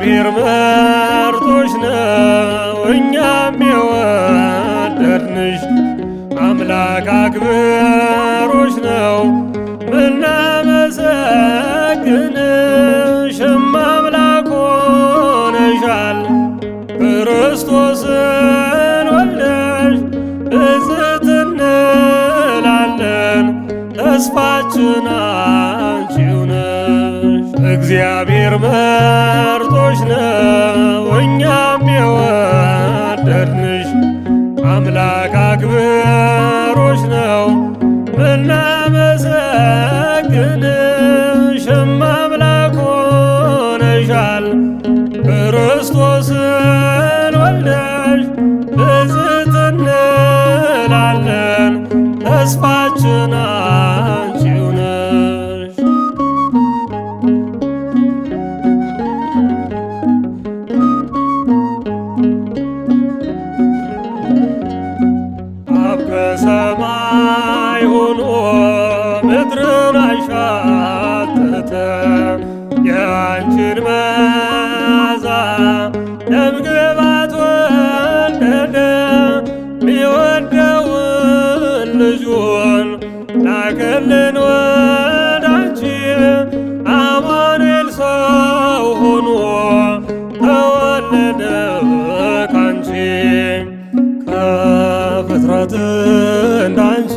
እግዚአብሔር መርጦሽ ነው እኛም የወደድንሽ አምላክ አክብሮሽ ነው ምናመሰግንሽም አምላክ ሆነሻል ክርስቶስን ወልደሽ ብፅዕት እንላለን ተስፋችን አንቺው ነሽ። እግዚአብሔር መርጦሽ ነው እኛም የወደድንሽ አምላክ አክብሮሽ ነው ምናመሰግንሽም አምላክ ሆነሻል ክርስቶስን ወልደሽ ብፅዕት እንላለን ተስፋችን አንቺው ነሽ። አብ ከሰማይ ሆኖ ምድርን አሻተተ የአንቺን መዓዛ ደምግባት ወደደ ሚወደውን ልጁን ላከልን ወዳንቺ አማኑኤል ሰው ሆኖ ተወለደ ካንቺ ከፍጥረት እንዳንቺ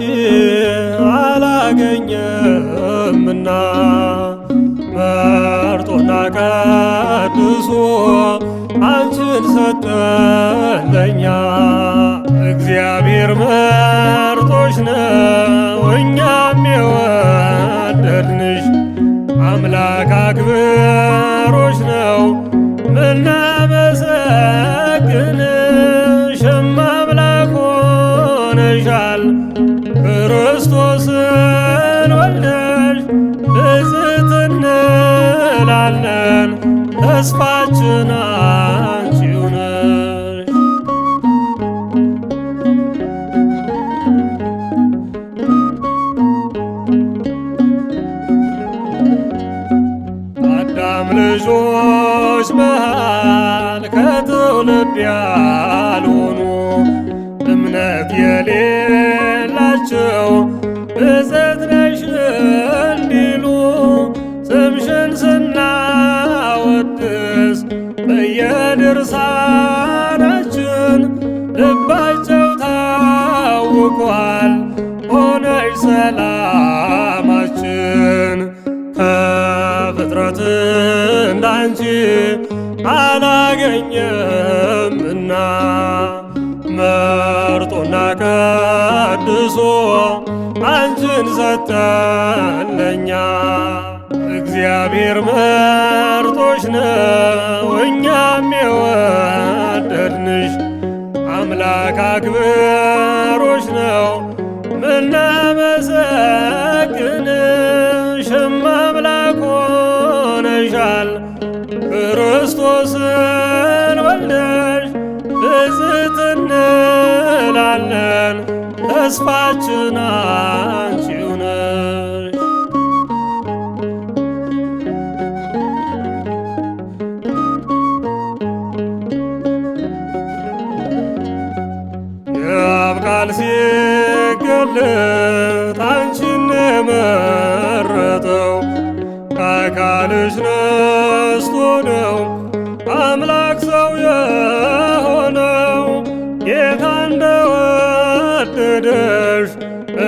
አላገኘምና መርጦና ቀድሶ አንቺን ሰጠን ለኛ። እግዚአብሔር መርጦሽ ነው እኛም የወደድንሽ አምላክ አክብሮሽ ነው ምናመሰግንሽም አምላክ ሆነሻል ክርስቶስን ወልደሽ ብፅዕት እንላለን ተስፋችን አንቺው ነሽ። አዳም ልጆች መሃል ከትውልድ ያልሆኑ እምነት የሌላቸው ብፅዕት ነሽ እንዲሉ ስምሽን ስናወድስ በየድርሳናችን ልባቸው ታውቋል ሆነሽ ሰላማችን። ከፍጥረት እንዳንቺ አላገኘምና መርጦና ቀድሶ አንቺን ሰጠን ለኛ። እግዚአብሔር መርጦሽ ነው እኛም የወደድንሽ አምላክ አክብሮሽ ነው ምናመሰግንሽም አምላክ ሆነሻል ክርስቶስን ወልደሽ ብፅዕት እንላለን ተስፋችን አንቺው ነሽ። የአብ ቃል ሲገለጥ አንቺን የመረጠው ከአካልሽ ነስቶ ነው አምላክ ሰው የሆነው ጌታ እንደወደደሽ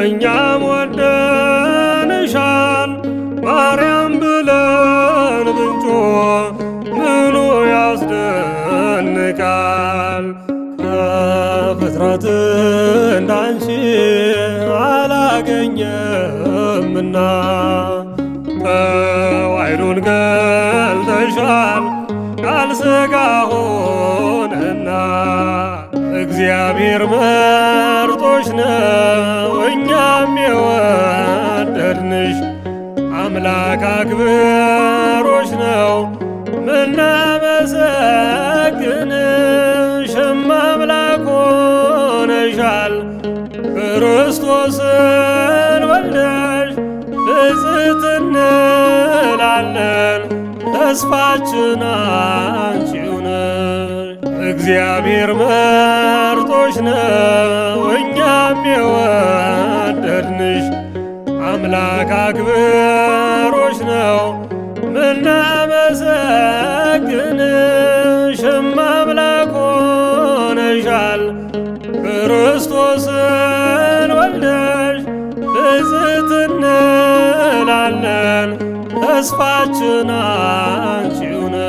እኛም ወደንሻል ማርያም ብለን ብንጮህ ምኑ ያስደንቃል። ከፍጥረት እንዳንቺ አላገኘምና ተዋሕዶን ገልጠሻል ቃል ሥጋ ሆነና። እግዚአብሔር መርጦሽ ነው እኛም የወደድንሽ አምላክ አክብሮሽ ነው ምናመሰግንሽም አምላክ ሆነሻል ክርስቶስን ወልደሽ ብፅዕት እንላለን ተስፋችን አንቺው ነሽ። እግዚአብሔር መርጦሽ ነው እኛም የወደድንሽ አምላክ አክብሮሽ ነው ምናመሰግንሽም አምላክ ሆነሻል ክርስቶስን ወልደሽ ብፅዕት እንላለን ተስፋችን አንቺው ነሽ።